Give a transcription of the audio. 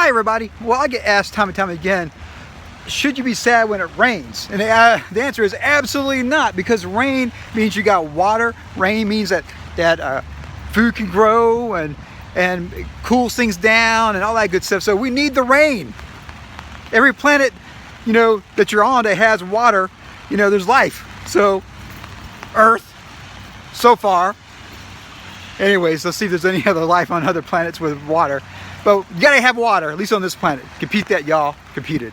Hi everybody. Well, I get asked time and time again, should you be sad when it rains? And the answer is absolutely not, because rain means you got water. Rain means that food can grow and cools things down and all that good stuff. So we need the rain. Every planet, that you're on that has water, there's life. So Earth, so far. Anyways, let's see if there's any other life on other planets with water. But you gotta have water, at least on this planet. Compete that, y'all. Competed.